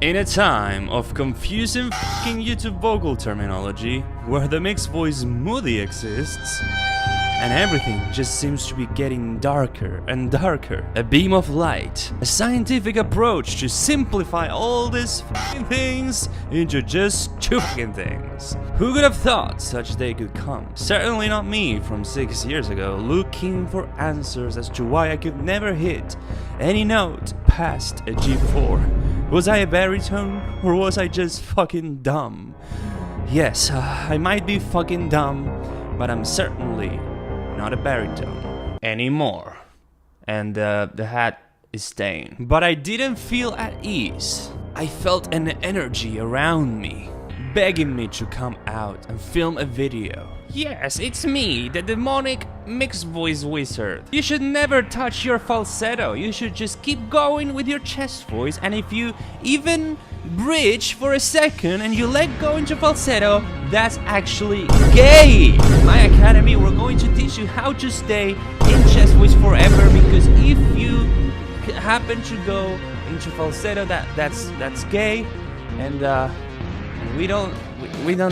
In a time of confusing fucking YouTube vocal terminology, where the mixed voice smoothie exists, and everything just seems to be getting darker and darker, a beam of light, a scientific approach to simplify all these fucking things into just two fucking things. Who could have thought such day could come? Certainly not me from 6 years ago, looking for answers as to why I could never hit any note past a G4. Was I a baritone, or was I just fucking dumb? Yes, I might be fucking dumb, but I'm certainly not a baritone anymore. And the hat is staying. But I didn't feel at ease. I felt an energy around me, begging me to come out and film a video. Yes, it's me, the demonic mixed voice wizard. You should never touch your falsetto. You should just keep going with your chest voice, and if you even bridge for a second and you let go into falsetto, that's actually gay. In my academy, we're going to teach you how to stay in chest voice forever, because if you happen to go into falsetto, that's gay, and we don't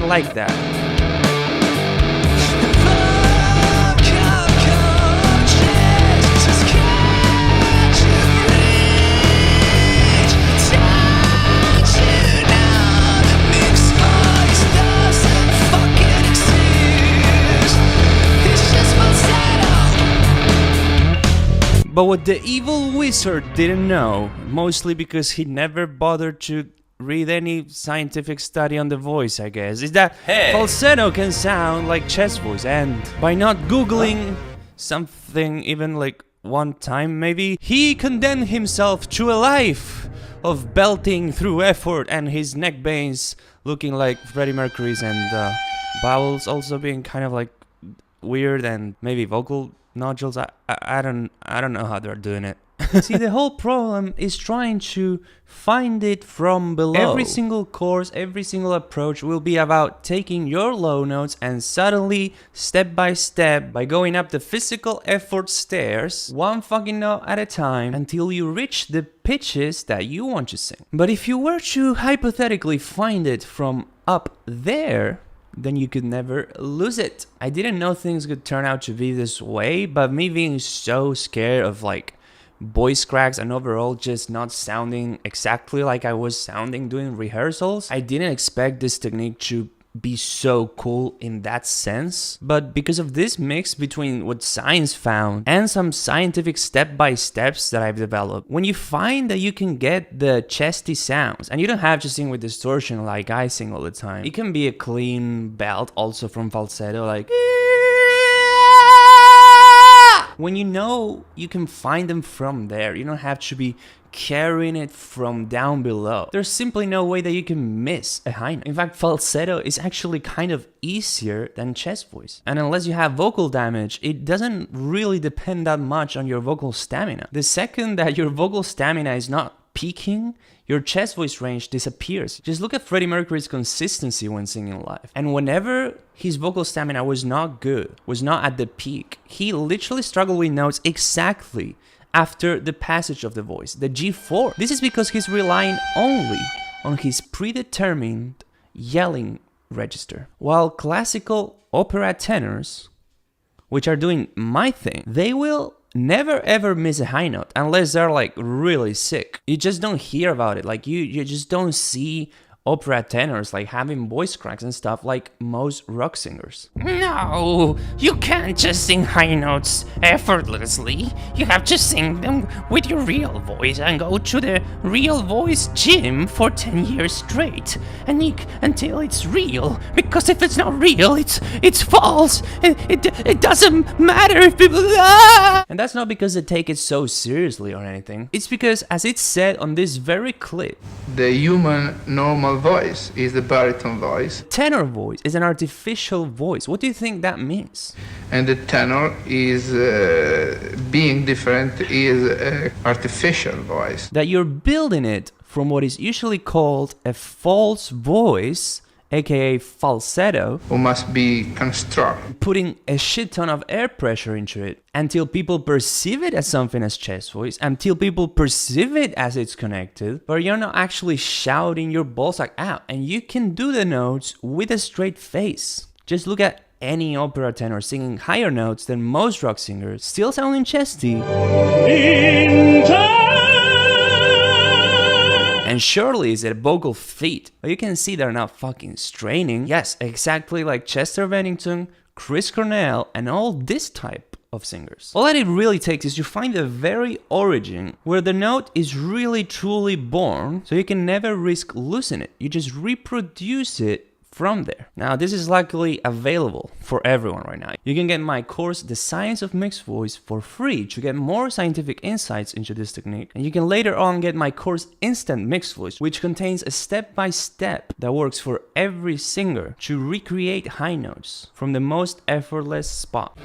like that. But what the evil wizard didn't know, mostly because he never bothered to read any scientific study on the voice, I guess, is that falsetto can sound like chest voice, and by not googling something even like one time maybe, he condemned himself to a life of belting through effort and his neck veins looking like Freddie Mercury's, and bowels also being kind of like weird, and maybe vocal nodules. I don't know how they're doing it. See, the whole problem is trying to find it from below. Every single course, every single approach will be about taking your low notes and subtly, step by step, by going up the physical effort stairs, one fucking note at a time, until you reach the pitches that you want to sing. But if you were to hypothetically find it from up there, then you could never lose it. I didn't know things could turn out to be this way, but me being so scared of like voice cracks and overall just not sounding exactly like I was sounding doing rehearsals, I didn't expect this technique to be so cool in that sense. But because of this mix between what science found and some scientific step-by-steps that I've developed, when you find that you can get the chesty sounds, and you don't have to sing with distortion like I sing all the time, it can be a clean belt also from falsetto, like when you know you can find them from there, you don't have to be carrying it from down below. There's simply no way that you can miss a high note. In fact, falsetto is actually kind of easier than chest voice. And unless you have vocal damage, it doesn't really depend that much on your vocal stamina. The second that your vocal stamina is not peaking, your chest voice range disappears. Just look at Freddie Mercury's consistency when singing live. And whenever his vocal stamina was not good, was not at the peak, he literally struggled with notes exactly after the passage of the voice, the G4. This is because he's relying only on his predetermined yelling register. While classical opera tenors, which are doing my thing, they will never ever miss a high note unless they're like really sick. You just don't hear about it. Like you just don't see opera tenors like having voice cracks and stuff like most rock singers. No, you can't just sing high notes effortlessly. You have to sing them with your real voice and go to the real voice gym for 10 years straight and until it's real. Because if it's not real, it's false. It doesn't matter if people. And that's not because they take it so seriously or anything. It's because, as it's said on this very clip, the human normal voice is the baritone voice. Tenor voice is an artificial voice. What do you think that means? And the tenor is being different is an artificial voice. That you're building it from what is usually called a false voice aka falsetto, who must be constructed. putting a shit ton of air pressure into it until people perceive it as something as chest voice, until people perceive it as it's connected, but you're not actually shouting your ballsack out, and you can do the notes with a straight face. Just look at any opera tenor singing higher notes than most rock singers, still sounding chesty. And surely it's a vocal feat, but you can see they're not fucking straining. Yes, exactly like Chester Bennington, Chris Cornell, and all this type of singers. All that it really takes is to find the very origin where the note is really truly born, so you can never risk losing it. You just reproduce it from there. Now, this is luckily available for everyone right now. You can get my course, The Science of Mixed Voice, for free to get more scientific insights into this technique. And you can later on get my course, Instant Mixed Voice, which contains a step-by-step that works for every singer to recreate high notes from the most effortless spot.